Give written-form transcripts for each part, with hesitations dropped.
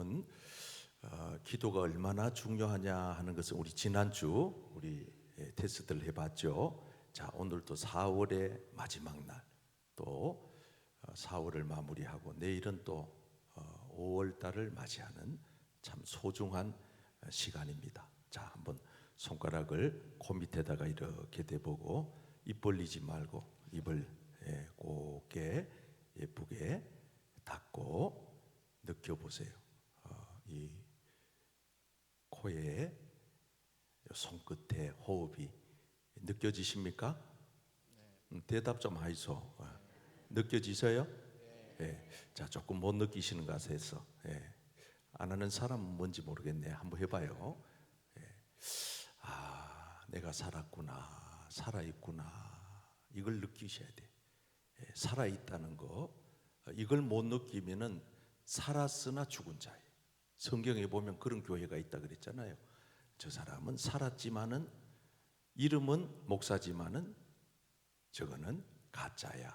여러분, 기도가 얼마나 중요하냐 하는 것은 우리 지난주 우리 테스트를 해봤죠. 자, 오늘도 4월의 마지막 날, 또 4월을 마무리하고 내일은 또 5월 달을 맞이하는 참 소중한 시간입니다. 자, 한번 손가락을 코 밑에다가 이렇게 대보고 입 벌리지 말고 입을 곱게 예쁘게 닫고 느껴보세요. 이 코에 손끝에 호흡이 느껴지십니까? 대답 좀 하이소. 느껴지세요? 네. 자, 조금 못 느끼시는 것 같아서 안 하는 사람은 뭔지 모르겠네. 한번 해봐요. 내가 살았구나, 살아있구나, 이걸 느끼셔야 돼. 살아있다는 거, 이걸 못 느끼면은 살았으나 죽은 자예요. 성경에 보면 그런 교회가 있다 그랬잖아요. 저 사람은 살았지만은 이름은 목사지만은 저거는 가짜야.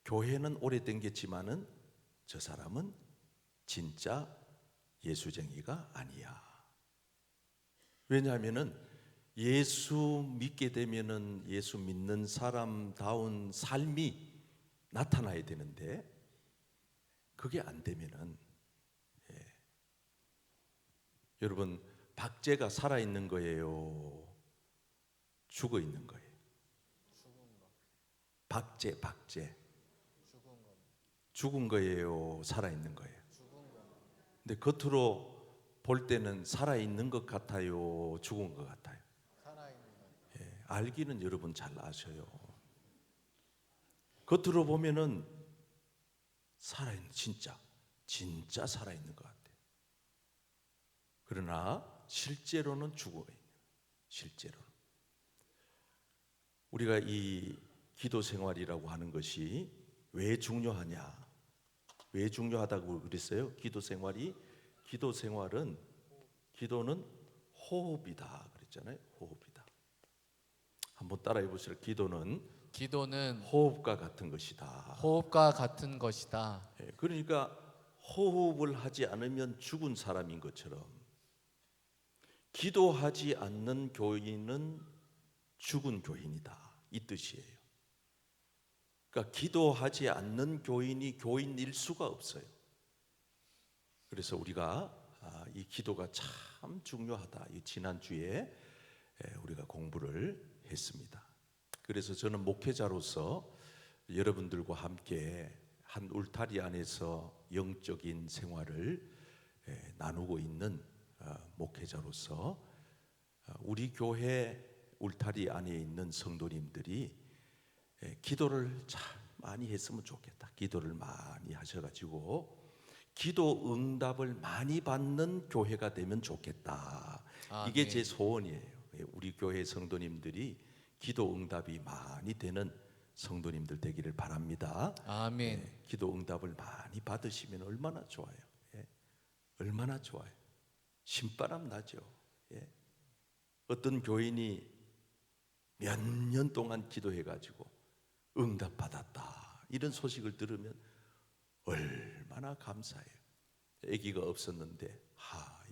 교회는 오래된겠지만은 저 사람은 진짜 예수쟁이가 아니야. 왜냐하면은 예수 믿게 되면은 예수 믿는 사람다운 삶이 나타나야 되는데 그게 안 되면은 여러분, 박제가 살아 있는 거예요, 죽어 있는 거예요? 박제 죽은 거예요, 살아 있는 거예요? 근데 겉으로 볼 때는 살아 있는 것 같아요, 죽은 것 같아요? 알기는 여러분 잘 아셔요. 겉으로 보면은 살아있는, 진짜 살아있는 것 같아요. 그러나 실제로는 죽어있는, 실제로는. 우리가 이 기도 생활이라고 하는 것이 왜 중요하냐? 왜 중요하다고 그랬어요? 기도 생활은 기도는 호흡이다 그랬잖아요. 호흡이다. 한번 따라해 보세요. 기도는 호흡과 같은 것이다. 호흡과 같은 것이다. 그러니까 호흡을 하지 않으면 죽은 사람인 것처럼 기도하지 않는 교인은 죽은 교인이다, 이 뜻이에요. 그러니까 기도하지 않는 교인이 교인일 수가 없어요. 그래서 우리가 이 기도가 참 중요하다, 이 지난주에 우리가 공부를 했습니다. 그래서 저는 목회자로서 여러분들과 함께 한 울타리 안에서 영적인 생활을 나누고 있는 목회자로서 우리 교회 울타리 안에 있는 성도님들이 기도를 참 많이 했으면 좋겠다. 기도를 많이 하셔가지고 기도 응답을 많이 받는 교회가 되면 좋겠다. 이게 제 소원이에요. 우리 교회 성도님들이 기도 응답이 많이 되는 성도님들 되기를 바랍니다. 아멘. 기도 응답을 많이 받으시면 얼마나 좋아요. 얼마나 좋아요. 신바람 나죠. 어떤 교인이 몇 년 동안 기도해가지고 응답 받았다, 이런 소식을 들으면 얼마나 감사해요. 아기가 없었는데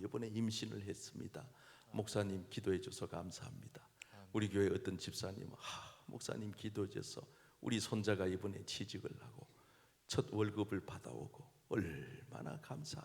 이번에 임신을 했습니다. 목사님 기도해 줘서 감사합니다. 우리 교회 어떤 집사님은 목사님 기도해 줘서 우리 손자가 이번에 취직을 하고 첫 월급을 받아오고 얼마나 감사.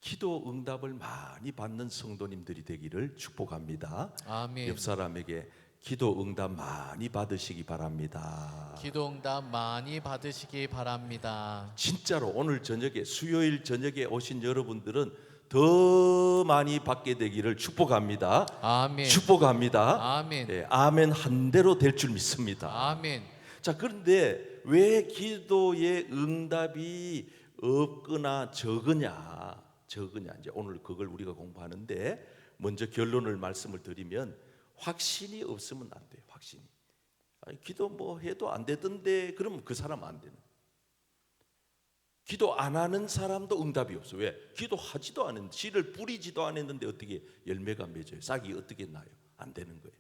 기도 응답을 많이 받는 성도님들이 되기를 축복합니다. 아멘. 옆 사람에게 기도 응답 많이 받으시기 바랍니다. 기도 응답 많이 받으시기 바랍니다. 진짜로 오늘 저녁에, 수요일 저녁에 오신 여러분들은 더 많이 받게 되기를 축복합니다. 아멘. 축복합니다. 아멘. 아멘 한 대로 될 줄 믿습니다. 아멘. 자, 그런데 왜 기도의 응답이 없거나 적으냐 이제 오늘 그걸 우리가 공부하는데, 먼저 결론을 말씀을 드리면 확신이 없으면 안 돼요. 확신이. 기도 뭐 해도 안 되던데 그러면 그 사람 안 되는. 기도 안 하는 사람도 응답이 없어. 왜? 기도하지도 않은, 씨를 뿌리지도 않았는데 어떻게 열매가 맺어요? 싹이 어떻게 나요? 안 되는 거예요.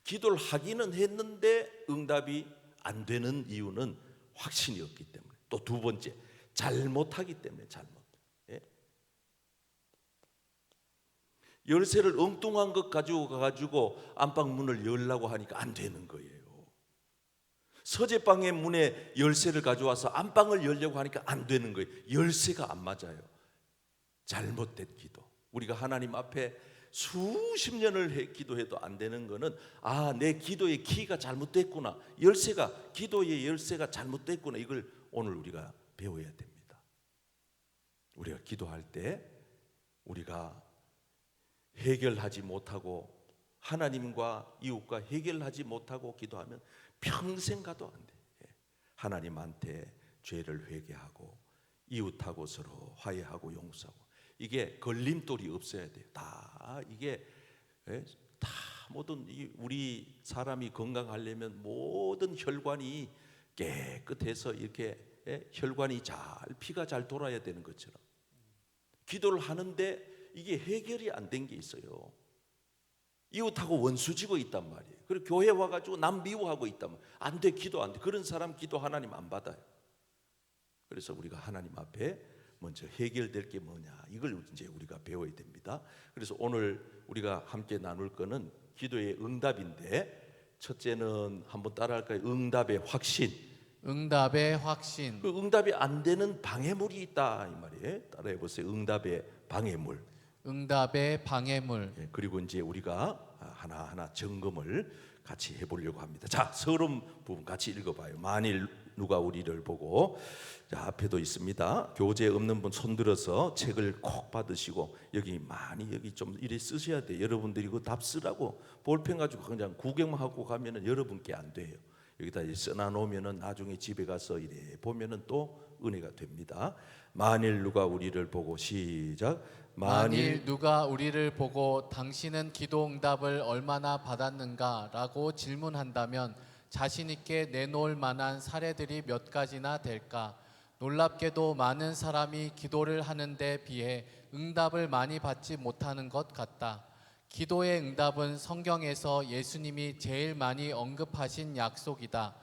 기도를 하기는 했는데 응답이 안 되는 이유는 확신이 없기 때문에. 또 두 번째, 잘못하기 때문에. 열쇠를 엉뚱한 것 가지고 가가지고 안방 문을 열라고 하니까 안 되는 거예요. 서재방의 문에 열쇠를 가져와서 안방을 열려고 하니까 안 되는 거예요. 열쇠가 안 맞아요. 잘못된 기도. 우리가 하나님 앞에 수십 년을 기도해도 안 되는 거는 내 기도의 키가 잘못됐구나. 기도의 열쇠가 잘못됐구나. 이걸 오늘 우리가 배워야 됩니다. 우리가 기도할 때 우리가 해결하지 못하고 하나님과 이웃과 해결하지 못하고 기도하면 평생 가도 안 돼. 하나님한테 죄를 회개하고 이웃하고 서로 화해하고 용서하고 이게 걸림돌이 없어야 돼요. 이게 다 모든 우리 사람이 건강하려면 모든 혈관이 깨끗해서 이렇게 혈관이 피가 잘 돌아야 되는 것처럼 기도를 하는데 이게 해결이 안 된 게 있어요. 이웃하고 원수지고 있단 말이에요. 그리고 교회 와가지고 남 미워하고 있단 말이에요. 안 돼, 기도 안 돼. 그런 사람 기도 하나님 안 받아요. 그래서 우리가 하나님 앞에 먼저 해결될 게 뭐냐, 이걸 이제 우리가 배워야 됩니다. 그래서 오늘 우리가 함께 나눌 거는 기도의 응답인데, 첫째는 한번 따라할까요? 응답의 확신. 응답의 확신. 그 응답이 안 되는 방해물이 있다 이 말이에요. 따라해 보세요. 응답의 방해물. 응답의 방해물. 그리고 이제 우리가 하나하나 점검을 같이 해보려고 합니다. 자, 서론 부분 같이 읽어봐요. 만일 누가 우리를 보고, 자, 앞에도 있습니다. 교재 없는 분 손들어서 책을 콕 받으시고 여기 좀 이래 쓰셔야 돼요. 여러분들이 그 답 쓰라고 볼펜 가지고 그냥 구경만 하고 가면은 여러분께 안 돼요. 여기다 써놔놓으면은 나중에 집에 가서 이래 보면은 또 은혜가 됩니다. 만일 누가 우리를 보고, 시작. 만일 누가 우리를 보고 당신은 기도 응답을 얼마나 받았는가라고 질문한다면 자신 있게 내놓을 만한 사례들이 몇 가지나 될까? 놀랍게도 많은 사람이 기도를 하는데 비해 응답을 많이 받지 못하는 것 같다. 기도의 응답은 성경에서 예수님이 제일 많이 언급하신 약속이다.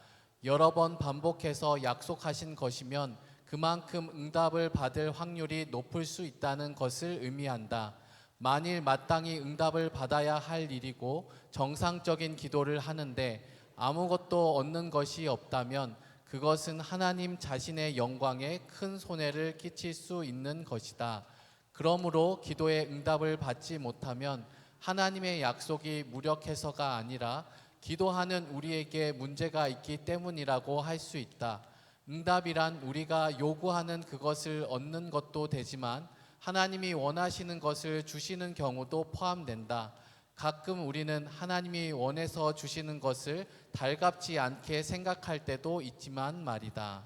여러 번 반복해서 약속하신 것이면 그만큼 응답을 받을 확률이 높을 수 있다는 것을 의미한다. 만일 마땅히 응답을 받아야 할 일이고 정상적인 기도를 하는데 아무것도 얻는 것이 없다면 그것은 하나님 자신의 영광에 큰 손해를 끼칠 수 있는 것이다. 그러므로 기도의 응답을 받지 못하면 하나님의 약속이 무력해서가 아니라 기도하는 우리에게 문제가 있기 때문이라고 할 수 있다. 응답이란 우리가 요구하는 그것을 얻는 것도 되지만 하나님이 원하시는 것을 주시는 경우도 포함된다. 가끔 우리는 하나님이 원해서 주시는 것을 달갑지 않게 생각할 때도 있지만 말이다.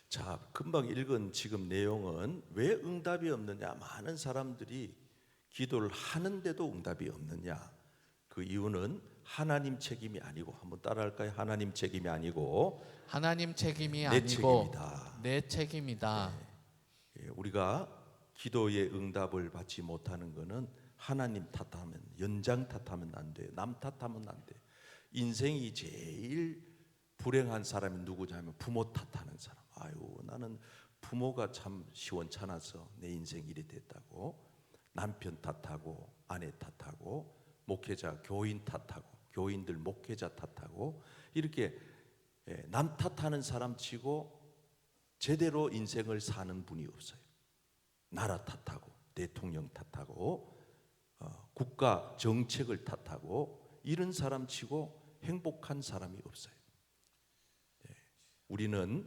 자, 금방 읽은 지금 내용은 왜 응답이 없느냐, 많은 사람들이 기도를 하는데도 응답이 없느냐, 그 이유는 하나님 책임이 아니고, 한번 따라할까요? 하나님 책임이 아니고 하나님 책임이 내 아니고 책임이다. 내 책임이다. 우리가 기도의 응답을 받지 못하는 것은 하나님 탓하면, 연장 탓하면 안 돼. 남 탓하면 안 돼. 인생이 제일 불행한 사람이 누구냐면 부모 탓하는 사람. 아유, 나는 부모가 참 시원찮아서 내 인생 일이 됐다고. 남편 탓하고 아내 탓하고 목회자 교인 탓하고 교인들 목회자 탓하고, 이렇게 남 탓하는 사람 치고 제대로 인생을 사는 분이 없어요. 나라 탓하고 대통령 탓하고 국가 정책을 탓하고 이런 사람 치고 행복한 사람이 없어요. 우리는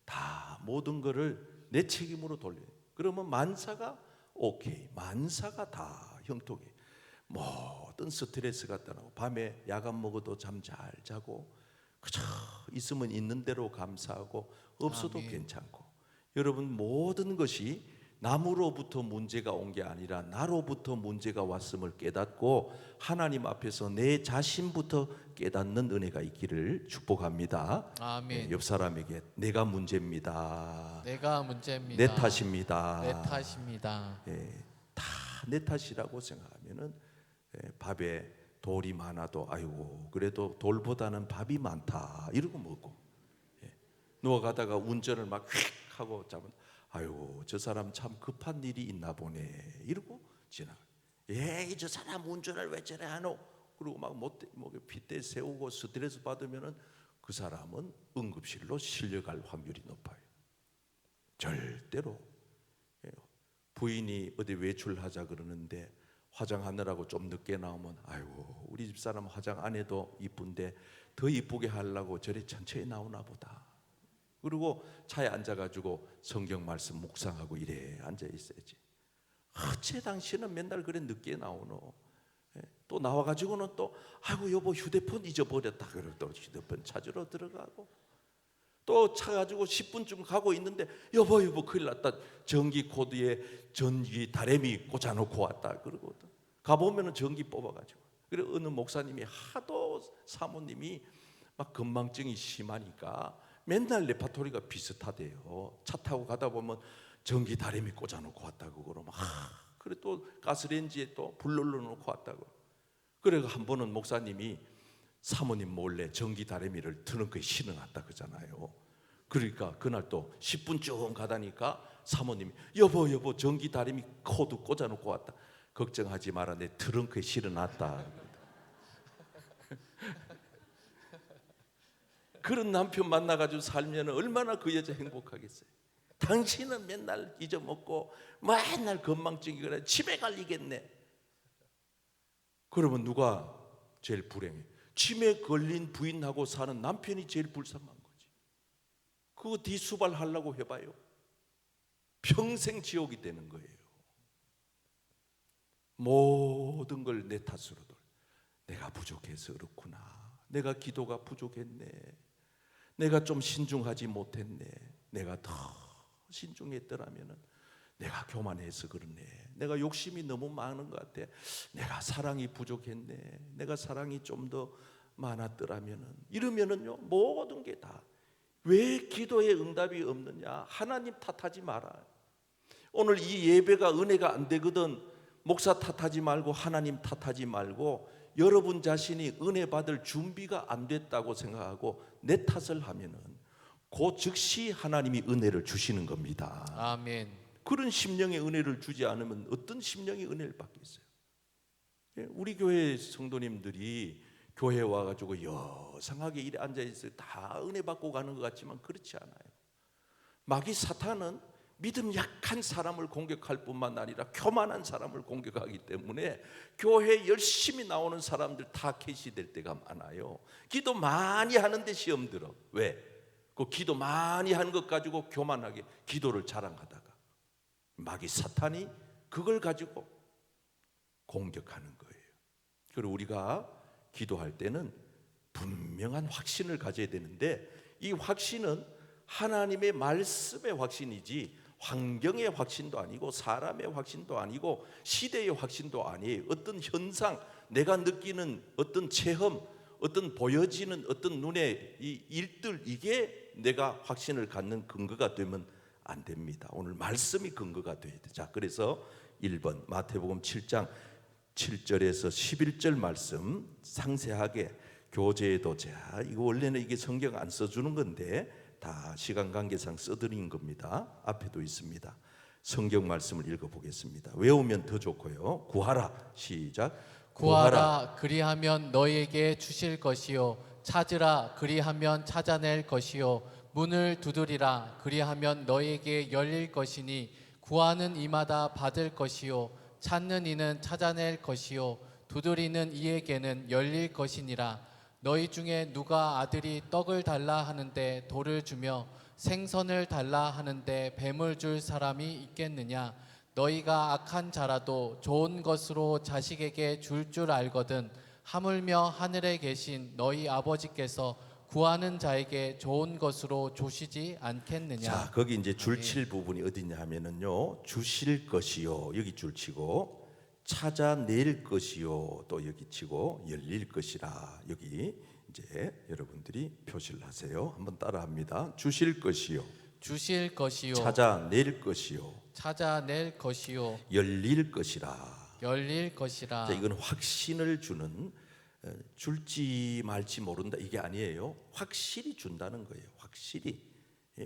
다 모든 것을 내 책임으로 돌려요. 그러면 만사가 오케이, 만사가 다 형통해. 모든 스트레스가 떠나고 밤에 야간 먹어도 잠 잘 자고 그저 있으면 있는 대로 감사하고 없어도 아멘. 괜찮고. 여러분, 모든 것이 남으로부터 문제가 온 게 아니라 나로부터 문제가 왔음을 깨닫고 하나님 앞에서 내 자신부터 깨닫는 은혜가 있기를 축복합니다. 아멘. 옆 사람에게 내가 문제입니다. 내가 문제입니다. 내 탓입니다. 내 탓입니다. 다 내 탓이라고 생각하면은 밥에 돌이 많아도 아이고 그래도 돌보다는 밥이 많다 이러고 먹고, 누워 가다가 운전을 막 휙 하고 자면 아이고 저 사람 참 급한 일이 있나 보네 이러고 지나가. 에이 저 사람 운전을 왜 저래 하노? 그리고 막 목에 핏대 세우고 스트레스 받으면은 그 사람은 응급실로 실려갈 확률이 높아요. 절대로. 부인이 어디 외출하자 그러는데 화장하느라고 좀 늦게 나오면 아이고 우리 집사람 화장 안 해도 이쁜데 더 이쁘게 하려고 저리 천천히 나오나 보다. 그리고 차에 앉아가지고 성경 말씀 묵상하고 이래 앉아 있어야지. 어째 당신은 맨날 그래 늦게 나오노? 또 나와가지고는 또 아이고 여보 휴대폰 잊어버렸다. 그러고 또 휴대폰 찾으러 들어가고 또 차 가지고 10분쯤 가고 있는데 여보 큰일 났다. 전기 코드에 전기 다래미 꽂아놓고 왔다. 그러고 가보면은 전기 뽑아가지고. 그래 어느 목사님이 하도 사모님이 막 건망증이 심하니까 맨날 레파토리가 비슷하대요. 차 타고 가다 보면 전기 다래미 꽂아놓고 왔다고 그러면 그래 또 가스레인지에 또 불 눌러놓고 왔다고. 그래 한 번은 목사님이 사모님 몰래 전기 다래미를 트렁크에 실어놨다 그러잖아요. 그러니까 그날 또 10분 쭉 가다니까 사모님이 여보 전기 다래미 코드 꽂아놓고 왔다. 걱정하지 마라 내 트렁크에 실어놨다. 그런 남편 만나가지고 살면 얼마나 그 여자 행복하겠어요. 당신은 맨날 잊어먹고 맨날 건망증이거나 집에 갈리겠네. 그러면 누가 제일 불행해? 치매 걸린 부인하고 사는 남편이 제일 불쌍한 거지. 그거 뒤수발하려고 해봐요. 평생 지옥이 되는 거예요. 모든 걸 내 탓으로 돌려. 내가 부족해서 그렇구나. 내가 기도가 부족했네. 내가 좀 신중하지 못했네. 내가 더 신중했더라면 내가 교만해서 그러네. 내가 욕심이 너무 많은 것 같아. 내가 사랑이 부족했네. 내가 사랑이 좀 더 많았더라면 이러면은요 모든 게 다 왜 기도에 응답이 없느냐? 하나님 탓하지 마라. 오늘 이 예배가 은혜가 안 되거든. 목사 탓하지 말고 하나님 탓하지 말고 여러분 자신이 은혜 받을 준비가 안 됐다고 생각하고 내 탓을 하면은 그 즉시 하나님이 은혜를 주시는 겁니다. 아멘. 그런 심령의 은혜를 주지 않으면 어떤 심령의 은혜를 받겠어요? 우리 교회 성도님들이 교회에 와가지고 여상하게 이래 앉아있어요. 다 은혜 받고 가는 것 같지만 그렇지 않아요. 마귀 사탄은 믿음 약한 사람을 공격할 뿐만 아니라 교만한 사람을 공격하기 때문에 교회에 열심히 나오는 사람들 다 캐시될 때가 많아요. 기도 많이 하는데 시험 들어. 왜? 그 기도 많이 하는 것 가지고 교만하게 기도를 자랑하다가 마귀 사탄이 그걸 가지고 공격하는 거예요. 그리고 우리가 기도할 때는 분명한 확신을 가져야 되는데 이 확신은 하나님의 말씀의 확신이지 환경의 확신도 아니고 사람의 확신도 아니고 시대의 확신도 아니에요. 어떤 현상, 내가 느끼는 어떤 체험, 어떤 보여지는 어떤 눈의 이 일들, 이게 내가 확신을 갖는 근거가 되면 안 됩니다. 오늘 말씀이 근거가 돼야 돼. 자, 그래서 1번 마태복음 7장 7절에서 11절 말씀 상세하게 교재에도 자, 이거 원래는 이게 성경 안 써주는 건데 다 시간 관계상 써드린 겁니다. 앞에도 있습니다. 성경 말씀을 읽어보겠습니다. 외우면 더 좋고요. 구하라. 시작. 구하라 그리하면 너희에게 주실 것이요 찾으라 그리하면 찾아낼 것이요 문을 두드리라 그리하면 너희에게 열릴 것이니 구하는 이마다 받을 것이요 찾는 이는 찾아낼 것이요 두드리는 이에게는 열릴 것이니라. 너희 중에 누가 아들이 떡을 달라 하는데 돌을 주며 생선을 달라 하는데 뱀을 줄 사람이 있겠느냐? 너희가 악한 자라도 좋은 것으로 자식에게 줄 알거든 하물며 하늘에 계신 너희 아버지께서 구하는 자에게 좋은 것으로 주시지 않겠느냐. 자, 거기 이제 줄칠 부분이 어디냐 하면은요, 주실 것이요 여기 줄치고, 찾아낼 것이요 또 여기 치고, 열릴 것이라 여기 이제 여러분들이 표시를 하세요. 한번 따라합니다. 주실 것이요, 주실 것이요, 찾아낼 것이요, 찾아낼 것이요, 열릴 것이라. 열릴 것이라. 자, 이건 확신을 주는, 줄지 말지 모른다 이게 아니에요. 확실히 준다는 거예요. 확실히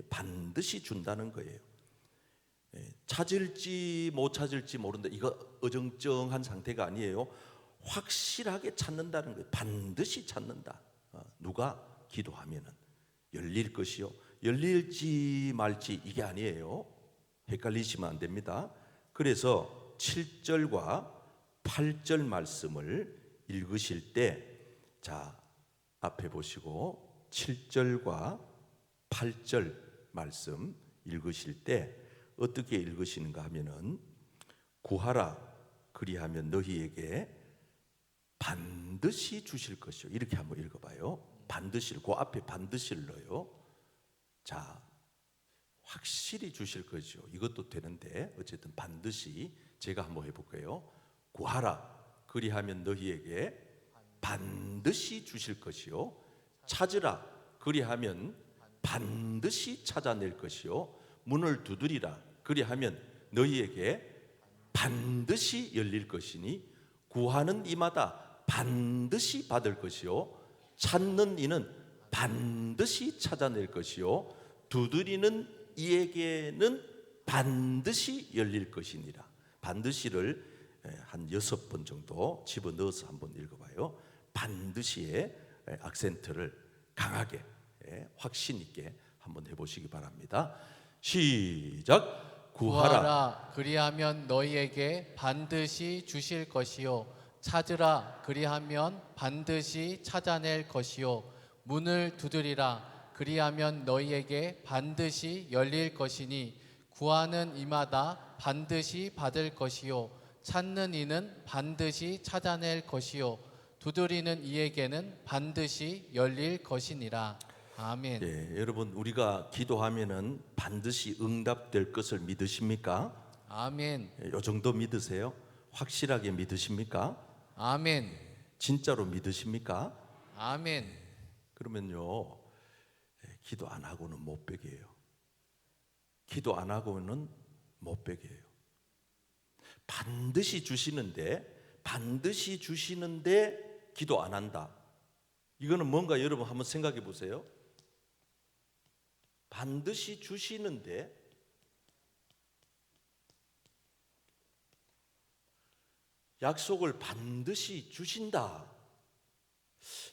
반드시 준다는 거예요. 찾을지 못 찾을지 모른다. 이거 어정쩡한 상태가 아니에요. 확실하게 찾는다는 거예요. 반드시 찾는다. 누가 기도하면은 열릴 것이요. 열릴지 말지 이게 아니에요. 헷갈리시면 안 됩니다. 그래서 7절과 8절 말씀을 읽으실 때, 자, 앞에 보시고 7절과 8절 말씀 읽으실 때 어떻게 읽으시는가 하면은, 구하라 그리하면 너희에게 반드시 주실 것이요. 이렇게 한번 읽어봐요. 반드시, 그 앞에 반드시를 넣어요. 자, 확실히 주실 거죠. 이것도 되는데 어쨌든 반드시 제가 한번 해볼게요. 구하라 그리하면 너희에게 반드시 주실 것이요. 찾으라 그리하면 반드시 찾아낼 것이요. 문을 두드리라 그리하면 너희에게 반드시 열릴 것이니 구하는 이마다 반드시 받을 것이요. 찾는 이는 반드시 찾아낼 것이요. 두드리는 이에게는 반드시 열릴 것이니라. 반드시를 한 6번 정도 집어넣어서 한번 읽어봐요. 반드시의 악센트를 강하게 확신 있게 한번 해보시기 바랍니다. 시작. 구하라 그리하면 너희에게 반드시 주실 것이요 찾으라 그리하면 반드시 찾아낼 것이요 문을 두드리라 그리하면 너희에게 반드시 열릴 것이니 구하는 이마다 반드시 받을 것이요 찾는 이는 반드시 찾아낼 것이요 두드리는 이에게는 반드시 열릴 것이니라. 아멘. 예, 여러분 우리가 기도하면은 반드시 응답될 것을 믿으십니까? 아멘. 요 정도 믿으세요? 확실하게 믿으십니까? 아멘. 진짜로 믿으십니까? 아멘. 그러면요, 기도 안 하고는 못 베겨요. 기도 안 하고는 못 베겨요. 반드시 주시는데 기도 안 한다. 이거는 뭔가 여러분 한번 생각해 보세요. 반드시 주시는데 약속을 반드시 주신다.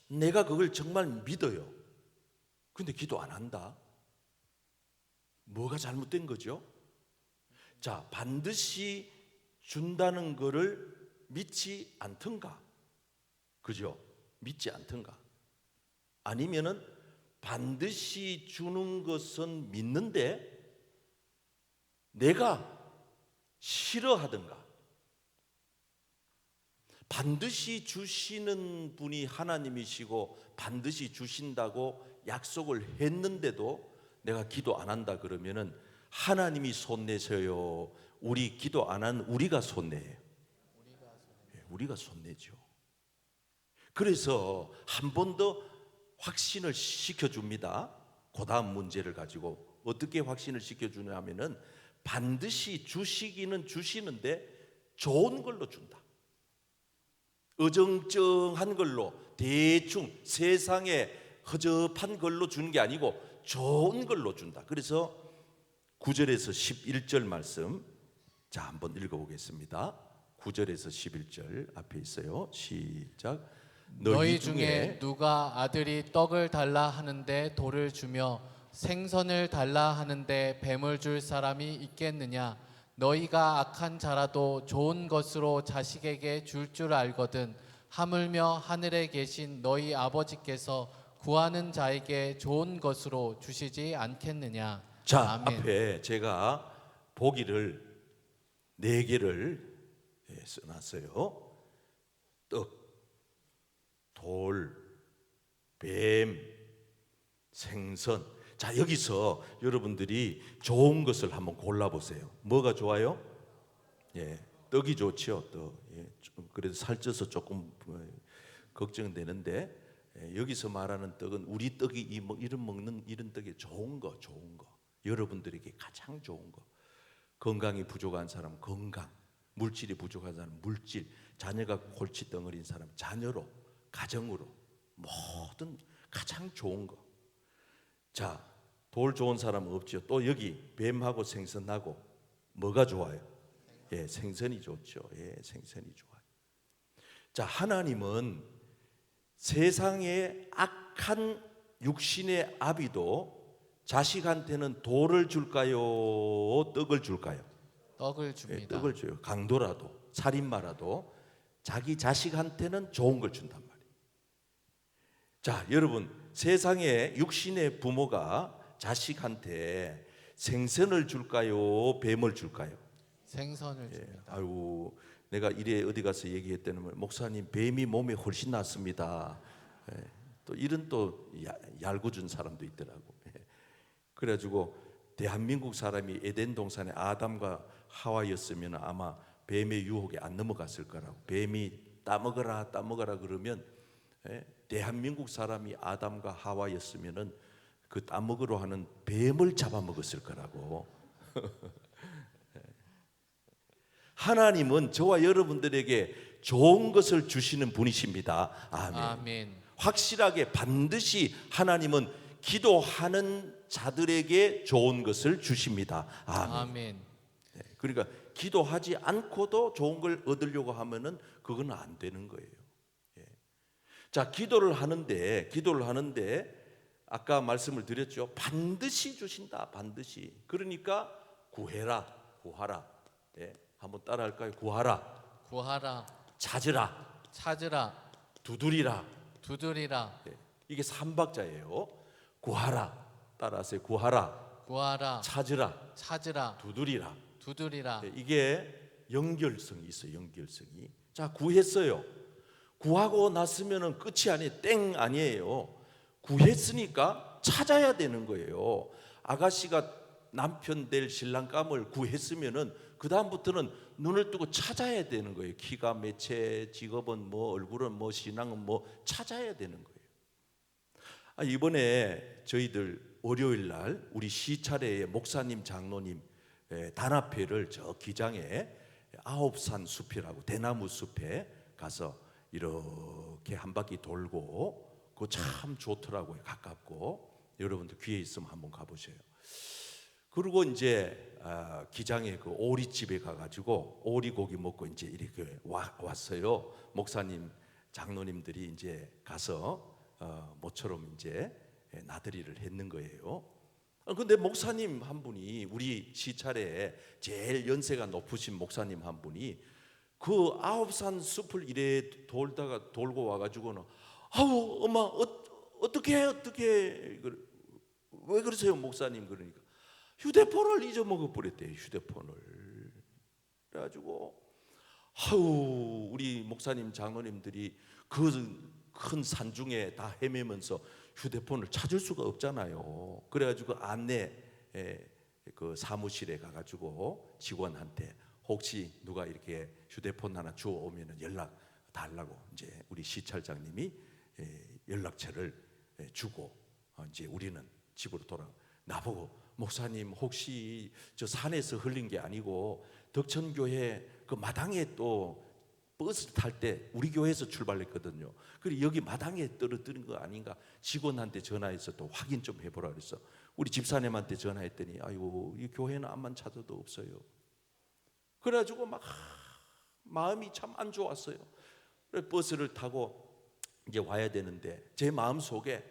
내가 그걸 정말 믿어요. 근데 기도 안 한다. 뭐가 잘못된 거죠? 자, 반드시 준다는 거를 믿지 않던가? 그죠? 믿지 않던가? 아니면은 반드시 주는 것은 믿는데 내가 싫어하던가? 반드시 주시는 분이 하나님이시고 반드시 주신다고 약속을 했는데도 내가 기도 안 한다 그러면은 하나님이 손내셔요? 우리 기도 안 한 우리가 손내요? 우리가 손내죠. 그래서 한 번 더 확신을 시켜줍니다. 그 다음 문제를 가지고 어떻게 확신을 시켜주냐면은 반드시 주시기는 주시는데 좋은 걸로 준다. 어정쩡한 걸로 대충 세상에 허접한 걸로 주는 게 아니고 좋은 걸로 준다. 그래서 9절에서 11절 말씀 자 한번 읽어보겠습니다. 9절에서 11절 앞에 있어요. 시작. 너희 중에 누가 아들이 떡을 달라 하는데 돌을 주며 생선을 달라 하는데 뱀을 줄 사람이 있겠느냐? 너희가 악한 자라도 좋은 것으로 자식에게 줄 줄 알거든. 하물며 하늘에 계신 너희 아버지께서 구하는 자에게 좋은 것으로 주시지 않겠느냐? 자, 아멘. 앞에 제가 보기를 4개를 써놨어요. 떡, 돌, 뱀, 생선. 자, 여기서 여러분들이 좋은 것을 한번 골라보세요. 뭐가 좋아요? 예, 떡이 좋죠. 떡. 예, 그래도 살쪄서 조금 걱정되는데 여기서 말하는 떡은 우리 떡이 이런 먹는 이런 떡이 좋은 거. 여러분들에게 가장 좋은 거. 건강이 부족한 사람 건강, 물질이 부족한 사람 물질, 자녀가 골칫덩어리인 사람 자녀로, 가정으로 모든 가장 좋은 거. 자, 돌 좋은 사람은 없죠. 또 여기 뱀하고 생선하고 뭐가 좋아요? 예, 생선이 좋죠. 예, 생선이 좋아요. 자, 하나님은 세상의 악한 육신의 아비도 자식한테는 돌을 줄까요? 떡을 줄까요? 떡을 예, 줍니다. 떡을 줘요. 강도라도 살인마라도 자기 자식한테는 좋은 걸 준단 말이에요. 자, 여러분, 세상의 육신의 부모가 자식한테 생선을 줄까요? 뱀을 줄까요? 생선을 예, 줍니다. 아유, 내가 이래 어디 가서 얘기했더니 목사님 뱀이 몸에 훨씬 낫습니다. 예, 또 이런 또 얄궂은 사람도 있더라고. 예. 그래가지고 대한민국 사람이 에덴 동산의 아담과 하와였으면 아마 뱀의 유혹에 안 넘어갔을 거라고. 뱀이 따먹어라 따먹어라 그러면 예, 대한민국 사람이 아담과 하와였으면은 그 따먹으러 하는 뱀을 잡아먹었을 거라고. 하나님은 저와 여러분들에게 좋은 것을 주시는 분이십니다. 아멘. 아멘. 확실하게 반드시 하나님은 기도하는 자들에게 좋은 것을 주십니다. 아멘. 아멘. 네, 그러니까 기도하지 않고도 좋은 걸 얻으려고 하면은 그건 안 되는 거예요. 예. 자, 기도를 하는데 아까 말씀을 드렸죠. 반드시 주신다. 반드시. 그러니까 구해라, 구하라. 예. 한번 따라할까요? 구하라, 구하라, 찾으라, 찾으라, 두드리라. 두드리라. 예. 이게 삼박자예요. 구하라, 따라하세요. 구하라, 구하라, 찾으라, 찾으라, 두드리라. 두드리라. 예. 이게 연결성이 있어요. 연결성이. 자, 구했어요. 구하고 났으면은 끝이 아니에요. 땡 아니에요. 구했으니까 찾아야 되는 거예요. 아가씨가 남편 될 신랑감을 구했으면은 그 다음부터는 눈을 뜨고 찾아야 되는 거예요. 키가 몇채, 직업은 뭐, 얼굴은 뭐, 신앙은 뭐 찾아야 되는 거예요. 이번에 저희들 월요일 날 우리 시차례에 목사님, 장로님 단합회를 저 기장에 아홉산 숲이라고 대나무 숲에 가서 이렇게 한 바퀴 돌고 그거 참 좋더라고요. 가깝고 여러분들 기회 있으면 한번 가보세요. 그리고 이제 기장에 그 오리집에 가가지고 오리고기 먹고 이제 이렇게 왔어요. 목사님, 장로님들이 이제 가서 모처럼 이제 나들이를 했는 거예요. 근데 목사님 한 분이 우리 시차례에 제일 연세가 높으신 목사님 한 분이 그 아홉산 숲을 이래 돌고 와가지고는 아우 엄마 어떻게 왜 그러세요 목사님? 그러니까 휴대폰을 잊어먹어 버렸대요. 휴대폰을. 그래가지고 아우 우리 목사님 장로님들이 그 큰 산중에 다 헤매면서 휴대폰을 찾을 수가 없잖아요. 그래가지고 안내 그 사무실에 가가지고 직원한테 혹시 누가 이렇게 휴대폰 하나 주워 오면은 연락 달라고 이제 우리 시찰장님이 연락처를 주고 이제 우리는 집으로 돌아 나보고 목사님 혹시 저 산에서 흘린 게 아니고 덕천교회 그 마당에 또 버스 탈 때 우리 교회에서 출발했거든요. 그리고 여기 마당에 떨어뜨린 거 아닌가 직원한테 전화해서 또 확인 좀 해보라 그랬어. 우리 집사님한테 전화했더니 아이고 이 교회는 암만 찾아도 없어요. 그래가지고 막 마음이 참 안 좋았어요. 그래서 버스를 타고 이제 와야 되는데 제 마음 속에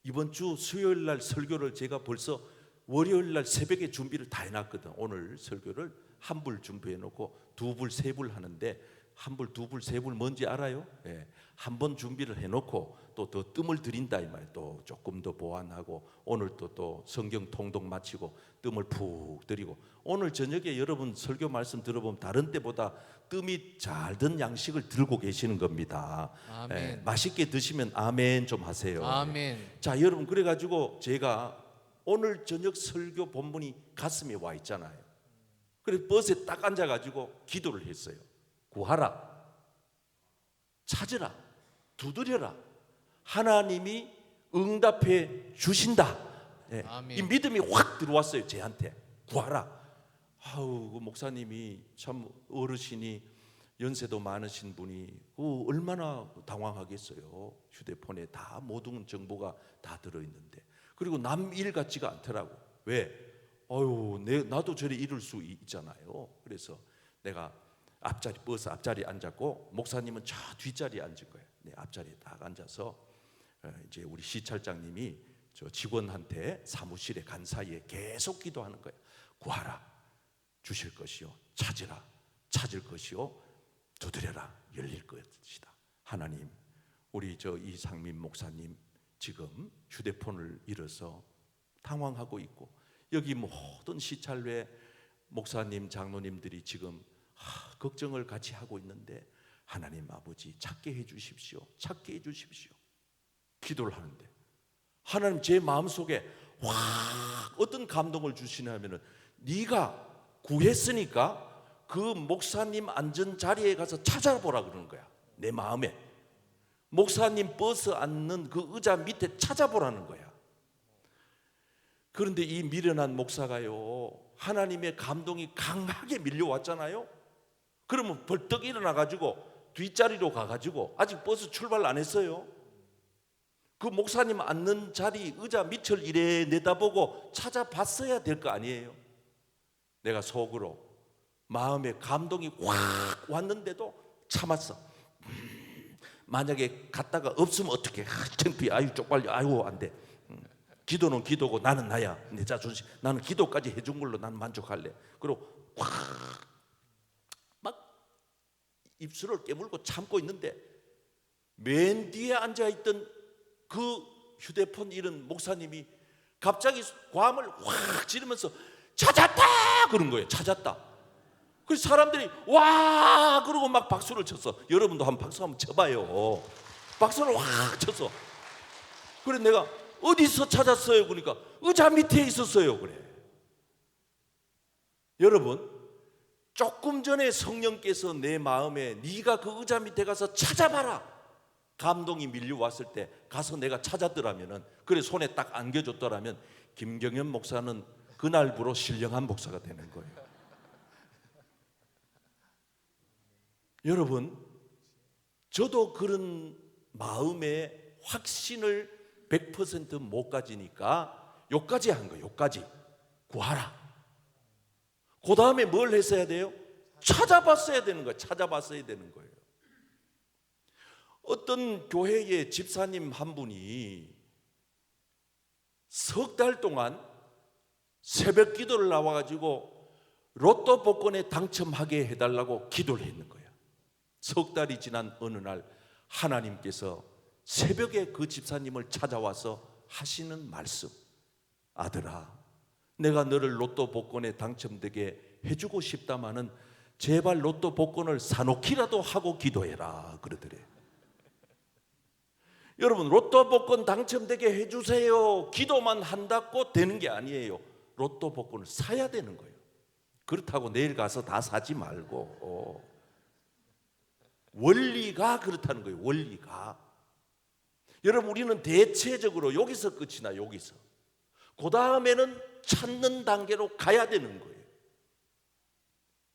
이번 주 수요일 날 설교를 제가 벌써 월요일 날 새벽에 준비를 다 해놨거든. 오늘 설교를 한 불 준비해 놓고 두 불, 세 불 하는데 한 불, 두 불, 세 불 뭔지 알아요? 예. 한 번 준비를 해놓고 또 더 뜸을 들인다 이 말이에요. 또 조금 더 보완하고 오늘 또 성경 통독 마치고 뜸을 푹 들이고 오늘 저녁에 여러분 설교 말씀 들어보면 다른 때보다 뜸이 잘 든 양식을 들고 계시는 겁니다. 아멘. 예. 맛있게 드시면 아멘 좀 하세요. 아멘. 자 여러분 그래가지고 제가 오늘 저녁 설교 본문이 가슴에 와 있잖아요. 그래서 버스에 딱 앉아가지고 기도를 했어요. 구하라, 찾으라, 두드려라. 하나님이 응답해 주신다. 예. 아멘. 이 믿음이 확 들어왔어요. 제한테 구하라. 아우 그 목사님이 참 어르신이 연세도 많으신 분이 얼마나 당황하겠어요. 휴대폰에 다 모든 정보가 다 들어있는데 그리고 남 일 같지가 않더라고. 왜? 나도 저리 이럴 수 있잖아요. 그래서 내가 버스 앞자리에 앉았고 목사님은 저 뒷자리에 앉은 거예요. 내 앞자리에 딱 앉아서 이제 우리 시찰장님이 저 직원한테 사무실에 간 사이에 계속 기도하는 거예요. 구하라, 주실 것이요. 찾으라, 찾을 것이요. 두드려라, 열릴 것이다. 하나님, 우리 저 이상민 목사님 지금 휴대폰을 잃어서 당황하고 있고, 여기 모든 시찰회 목사님, 장로님들이 지금 걱정을 같이 하고 있는데 하나님 아버지 찾게 해 주십시오. 찾게 해 주십시오. 기도를 하는데 하나님 제 마음속에 확 어떤 감동을 주시냐면은, 네가 구했으니까 그 목사님 앉은 자리에 가서 찾아보라 그러는 거야. 내 마음에 목사님 버스 앉는 그 의자 밑에 찾아보라는 거야. 그런데 이 미련한 목사가요, 하나님의 감동이 강하게 밀려왔잖아요. 그러면 벌떡 일어나가지고 뒷자리로 가가지고, 아직 버스 출발 안 했어요. 그 목사님 앉는 자리 의자 밑을 이래 내다보고 찾아봤어야 될 거 아니에요. 내가 속으로 마음에 감동이 확 왔는데도 참았어. 만약에 갔다가 없으면 어떡해. 창피해. 아유 쪽팔려. 아유 안 돼. 기도는 기도고 나는 나야. 내 자존심. 나는 기도까지 해준 걸로 나는 만족할래. 그리고 확 막 입술을 깨물고 참고 있는데, 맨 뒤에 앉아있던 그 휴대폰 잃은 목사님이 갑자기 고함을 확 지르면서 찾았다 그런 거예요. 찾았다. 그래서 사람들이 와 그러고 막 박수를 쳤어. 여러분도 한번 박수 한번 쳐봐요. 박수를 확 쳤어. 그래 내가 어디서 찾았어요? 그러니까 의자 밑에 있었어요. 그래. 여러분, 조금 전에 성령께서 내 마음에 네가 그 의자 밑에 가서 찾아봐라, 감동이 밀려왔을 때 가서 내가 찾았더라면은, 그래 손에 딱 안겨줬더라면 김경현 목사는 그날부로 신령한 목사가 되는 거예요. 여러분, 저도 그런 마음의 확신을 100% 못 가지니까 요까지 한 거예요. 요까지 구하라. 그 다음에 뭘 했어야 돼요? 찾아봤어야 되는 거예요. 찾아봤어야 되는 거예요. 어떤 교회의 집사님 한 분이 석 달 동안 새벽 기도를 나와가지고 로또 복권에 당첨하게 해달라고 기도를 했는 거예요. 석 달이 지난 어느 날 하나님께서 새벽에 그 집사님을 찾아와서 하시는 말씀, 아들아, 내가 너를 로또 복권에 당첨되게 해주고 싶다마는 제발 로또 복권을 사놓기라도 하고 기도해라 그러더래. 여러분, 로또 복권 당첨되게 해주세요 기도만 한다고 되는 게 아니에요. 로또 복권을 사야 되는 거예요. 그렇다고 내일 가서 다 사지 말고 원리가 그렇다는 거예요. 원리가. 여러분, 우리는 대체적으로 여기서 끝이 나. 여기서. 그 다음에는 찾는 단계로 가야 되는 거예요.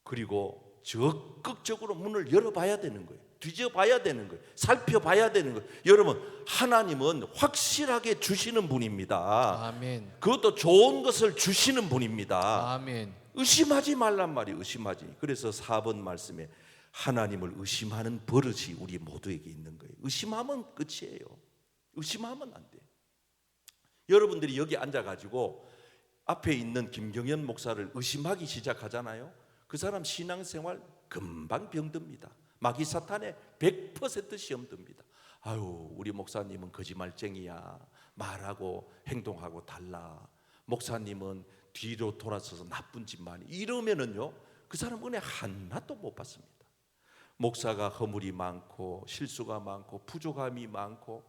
그리고 적극적으로 문을 열어봐야 되는 거예요. 뒤져봐야 되는 거예요. 살펴봐야 되는 거예요. 여러분, 하나님은 확실하게 주시는 분입니다. 아멘. 그것도 좋은 것을 주시는 분입니다. 아멘. 의심하지 말란 말이에요. 의심하지. 그래서 4번 말씀에 하나님을 의심하는 버릇이 우리 모두에게 있는 거예요. 의심하면 끝이에요. 의심하면 안 돼. 여러분들이 여기 앉아가지고 앞에 있는 김경현 목사를 의심하기 시작하잖아요. 그 사람 신앙생활 금방 병듭니다. 마귀 사탄에 100% 시험 듭니다. 아유, 우리 목사님은 거짓말쟁이야. 말하고 행동하고 달라. 목사님은 뒤로 돌아서서 나쁜 짓만. 이러면은요, 그 사람 은혜 하나도 못 받습니다. 목사가 허물이 많고 실수가 많고 부족함이 많고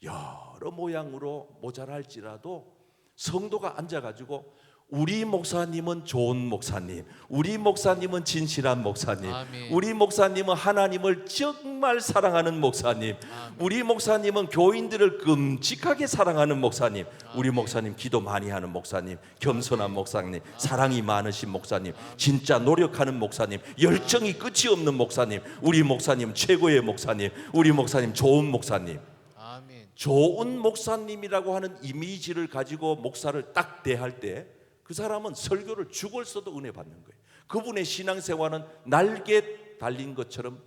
여러 모양으로 모자랄지라도 성도가 앉아가지고 우리 목사님은 좋은 목사님, 우리 목사님은 진실한 목사님, 아멘. 우리 목사님은 하나님을 정말 사랑하는 목사님, 아멘. 우리 목사님은 교인들을 끔찍하게 사랑하는 목사님, 우리 목사님 기도 많이 하는 목사님, 겸손한 목사님, 사랑이 많으신 목사님, 진짜 노력하는 목사님, 열정이 끝이 없는 목사님, 우리 목사님 최고의 목사님, 우리 목사님 좋은 목사님. 아멘. 좋은 목사님이라고 하는 이미지를 가지고 목사를 딱 대할 때 그 사람은 설교를 죽을서도 은혜 받는 거예요. 그분의 신앙생활은 날개 달린 것처럼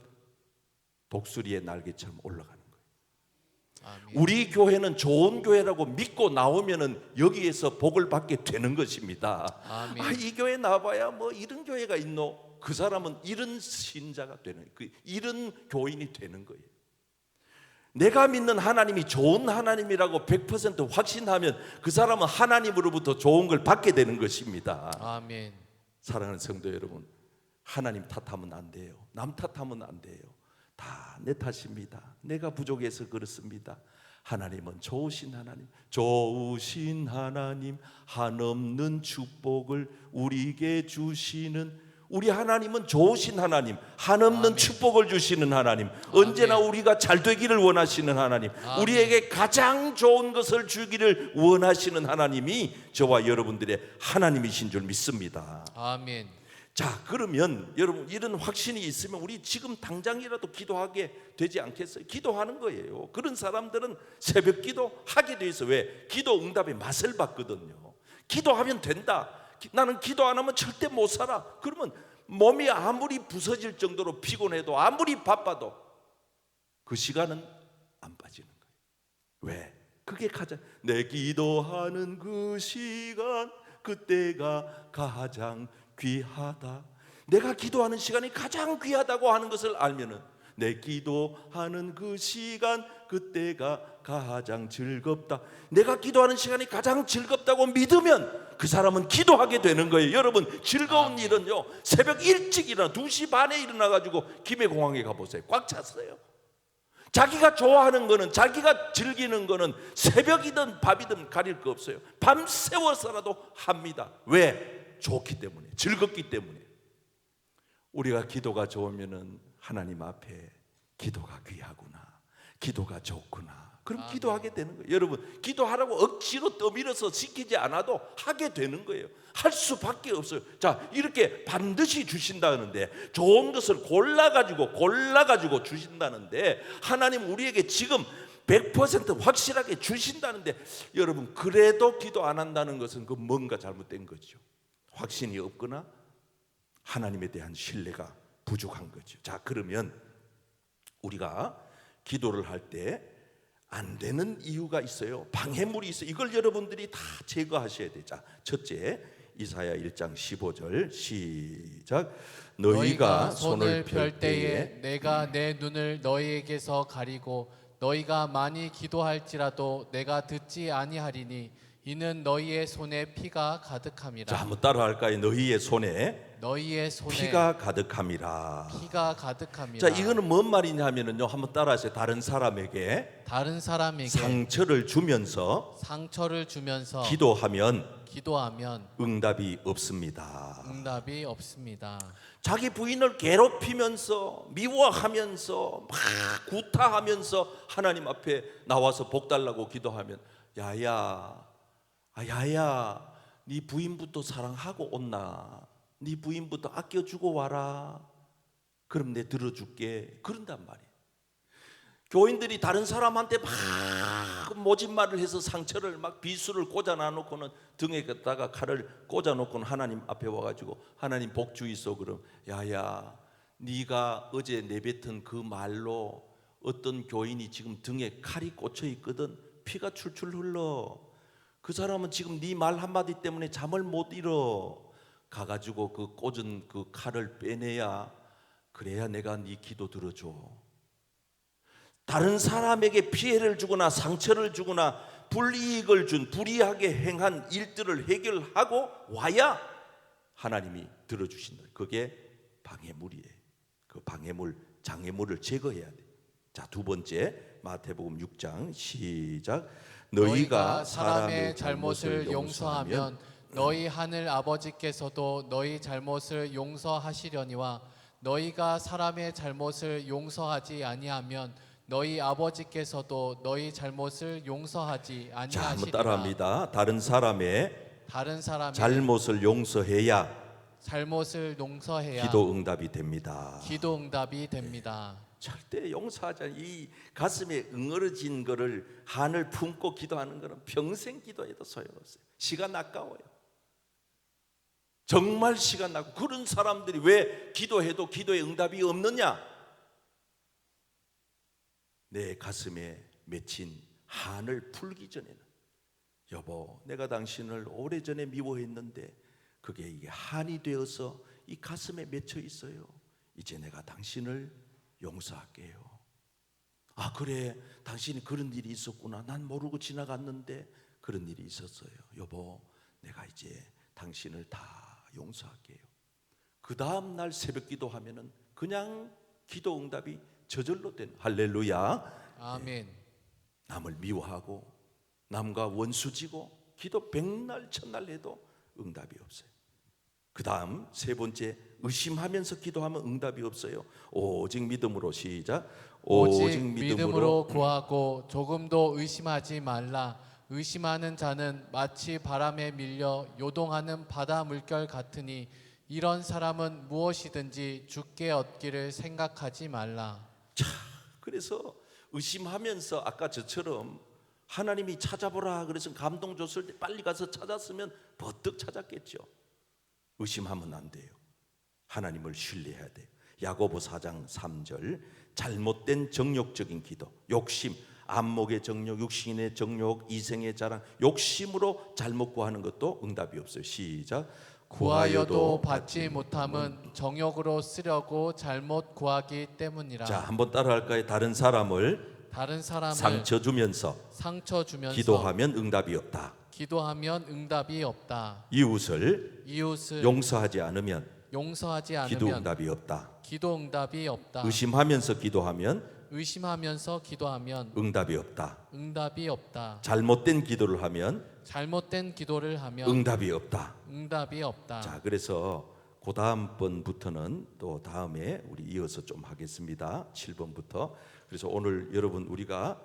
독수리의 날개처럼 올라가는 거예요. 아멘. 우리 교회는 좋은 교회라고 믿고 나오면은 여기에서 복을 받게 되는 것입니다. 아멘. 이 교회 나와봐야 뭐 이런 교회가 있노? 그 사람은 이런 신자가 되는, 이런 교인이 되는 거예요. 내가 믿는 하나님이 좋은 하나님이라고 100% 확신하면 그 사람은 하나님으로부터 좋은 걸 받게 되는 것입니다. 아멘. 사랑하는 성도 여러분, 하나님 탓하면 안 돼요. 남 탓하면 안 돼요. 다 내 탓입니다. 내가 부족해서 그렇습니다. 하나님은 좋으신 하나님, 좋으신 하나님, 한없는 축복을 우리에게 주시는, 우리 하나님은 좋으신 하나님, 한없는 아멘. 축복을 주시는 하나님, 언제나 우리가 잘 되기를 원하시는 하나님, 아멘. 우리에게 가장 좋은 것을 주기를 원하시는 하나님이 저와 여러분들의 하나님이신 줄 믿습니다. 아멘. 자, 그러면 여러분 이런 확신이 있으면 우리 지금 당장이라도 기도하게 되지 않겠어요? 기도하는 거예요. 그런 사람들은 새벽 기도 하게 돼 있어. 왜? 기도 응답의 맛을 봤거든요. 기도하면 된다. 나는 기도 안 하면 절대 못 살아. 그러면 몸이 아무리 부서질 정도로 피곤해도, 아무리 바빠도 그 시간은 안 빠지는 거예요. 왜? 그게 가장, 내 기도하는 그 시간, 그때가 가장 귀하다. 내가 기도하는 시간이 가장 귀하다고 하는 것을 알면은, 내 기도하는 그 시간, 그때가 가장 즐겁다. 내가 기도하는 시간이 가장 즐겁다고 믿으면 그 사람은 기도하게 되는 거예요. 여러분, 즐거운 일은요, 새벽 일찍 일어나 2시 반에 일어나가지고 김해공항에 가보세요. 꽉 찼어요. 자기가 좋아하는 거는, 자기가 즐기는 거는 새벽이든 밤이든 가릴 거 없어요. 밤새워서라도 합니다. 왜? 좋기 때문에, 즐겁기 때문에. 우리가 기도가 좋으면은 하나님 앞에 기도가 귀하구나, 기도가 좋구나, 그럼 기도하게 되는 거예요. 여러분, 기도하라고 억지로 떠밀어서 시키지 않아도 하게 되는 거예요. 할 수밖에 없어요. 자, 이렇게 반드시 주신다는데, 좋은 것을 골라가지고 주신다는데, 하나님 우리에게 지금 100% 확실하게 주신다는데, 여러분 그래도 기도 안 한다는 것은 그 뭔가 잘못된 거죠. 확신이 없거나 하나님에 대한 신뢰가 부족한 거죠. 자, 그러면 우리가 기도를 할 때 안 되는 이유가 있어요. 방해물이 있어요. 이걸 여러분들이 다 제거하셔야 돼요. 자, 첫째, 이사야 1장 15절 시작. 너희가 손을 펼 때에 내가 내 눈을 너희에게서 가리고 너희가 많이 기도할지라도 내가 듣지 아니하리니 이는 너희의 손에 피가 가득함이라. 자, 한번 따라 할까요? 너희의 손에 피가 가득함이라. 피가 가득함이라. 자, 이거는 뭔 말이냐면요, 한번 따라하세요. 다른 사람에게 상처를 주면서 기도하면 응답이 없습니다. 자기 부인을 괴롭히면서, 미워하면서, 막 구타하면서 하나님 앞에 나와서 복 달라고 기도하면, 야야, 네 부인부터 사랑하고 온나? 네 부인부터 아껴주고 와라. 그럼 내 들어줄게. 그런단 말이에요. 교인들이 다른 사람한테 막 모진말을 해서 상처를 막 비수를 꽂아놔 놓고는, 등에다가 칼을 꽂아 놓고는 하나님 앞에 와가지고, 하나님 복 주이소. 그럼, 야야, 네가 어제 내뱉은 그 말로 어떤 교인이 지금 등에 칼이 꽂혀 있거든. 피가 출출 흘러. 그 사람은 지금 네 말 한마디 때문에 잠을 못 이뤄. 가가지고 그 꽂은 그 칼을 빼내야, 그래야 내가 네 기도 들어줘. 다른 사람에게 피해를 주거나 상처를 주거나 불이익을 준, 불이하게 행한 일들을 해결하고 와야 하나님이 들어주신다. 그게 방해물이에요. 그 방해물, 장애물을 제거해야 돼. 자, 두 번째, 마태복음 6장 시작. 너희가 사람의 잘못을 용서하면 너희 하늘 아버지께서도 너희 잘못을 용서하시려니와 너희가 사람의 잘못을 용서하지 아니하면 너희 아버지께서도 너희 잘못을 용서하지 아니하시리라. 자, 한번 따라합니다. 다른 사람의 잘못을 용서해야 기도 응답이 됩니다. 절대 용서하지 않아요. 이 가슴에 응어러진 거를, 한을 품고 기도하는 거는 평생 기도해도 소용없어요. 시간 아까워요. 정말 시간 나고 그런 사람들이 왜 기도해도 기도에 응답이 없느냐? 내 가슴에 맺힌 한을 풀기 전에는 여보, 내가 당신을 오래전에 미워했는데 그게 이게 한이 되어서 이 가슴에 맺혀 있어요. 이제 내가 당신을 용서할게요. 아, 그래, 당신이 그런 일이 있었구나. 난 모르고 지나갔는데 그런 일이 있었어요. 여보, 내가 이제 당신을 다 용서할게요. 그 다음 날 새벽 기도하면은 그냥 기도 응답이 저절로 되는, 할렐루야. 아멘. 남을 미워하고 남과 원수지고 기도 백날 천날 해도 응답이 없어요. 그 다음 세 번째, 의심하면서 기도하면 응답이 없어요. 오직 믿음으로, 시작. 오직 믿음으로 구하고 조금도 의심하지 말라. 의심하는 자는 마치 바람에 밀려 요동하는 바다 물결 같으니 이런 사람은 무엇이든지 주께 얻기를 생각하지 말라. 자, 그래서 의심하면서 아까 저처럼 하나님이 찾아보라 그래서 감동 줬을 때 빨리 가서 찾았으면 버뜩 찾았겠죠. 의심하면 안 돼요. 하나님을 신뢰해야 돼요. 야고보 4장 3절, 잘못된 정욕적인 기도, 욕심, 안목의 정욕, 육신의 정욕, 이생의 자랑, 욕심으로 잘못 구하는 것도 응답이 없어요. 시작. 구하여도 받지 못함은 정욕으로 쓰려고 잘못 구하기 때문이라. 자, 한번 따라할까요? 다른 사람을 상처 주면서 기도하면 응답이 없다. 기도하면 응답이 없다. 이웃을 용서하지 않으면 기도 응답이 없다. 기도 응답이 없다. 의심하면서 기도하면 응답이 없다. 응답이 없다. 잘못된 기도를 하면 응답이 없다. 응답이 없다. 자, 그래서 그 다음번부터는 또 다음에 우리 이어서 좀 하겠습니다. 7번부터. 그래서 오늘 여러분 우리가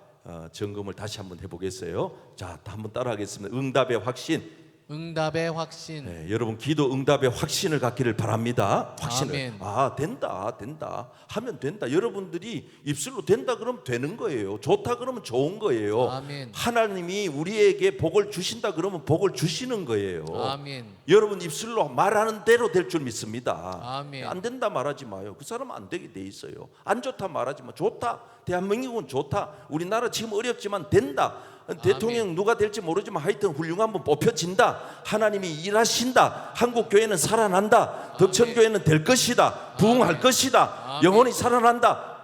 점검을 다시 한번 해보겠어요. 자, 한번 따라하겠습니다. 응답의 확신. 응답의 확신. 네, 여러분 기도 응답의 확신을 갖기를 바랍니다. 확신을. 아멘. 아, 된다 하면 된다. 여러분들이 입술로 된다 그러면 되는 거예요. 좋다 그러면 좋은 거예요. 아멘. 하나님이 우리에게 복을 주신다 그러면 복을 주시는 거예요. 아멘. 여러분 입술로 말하는 대로 될 줄 믿습니다. 아멘. 안 된다 말하지 마요. 그 사람은 안 되게 돼 있어요. 안 좋다 말하지 마. 좋다. 대한민국은 좋다. 우리나라 지금 어렵지만 된다. 대통령 누가 될지 모르지만 하여튼 훌륭한 분 뽑혀진다. 하나님이 일하신다. 한국교회는 살아난다. 덕천교회는 될 것이다. 부흥할 것이다. 영혼이 살아난다.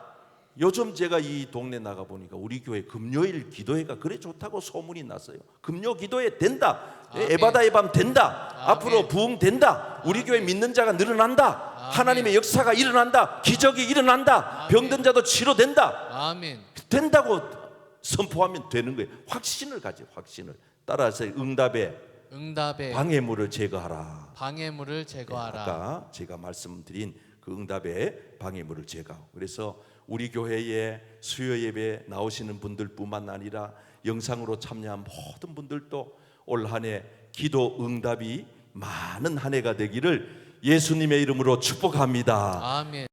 요즘 제가 이 동네 나가 보니까 우리 교회 금요일 기도회가 그래 좋다고 소문이 났어요. 금요 기도회 된다. 에바다의 밤 된다. 앞으로 부흥 된다. 우리 교회 믿는 자가 늘어난다. 하나님의 역사가 일어난다. 기적이 일어난다. 병든 자도 치료된다. 아멘. 된다고 선포하면 되는 거예요. 확신을 가져. 확신을 따라서 응답의 방해물을 제거하라. 방해물을 제거하라. 아까 제가 말씀드린 그 응답의 방해물을 제거하고, 그래서 우리 교회에 수요 예배 나오시는 분들뿐만 아니라 영상으로 참여한 모든 분들도 올 한 해 기도 응답이 많은 한 해가 되기를 예수님의 이름으로 축복합니다. 아멘.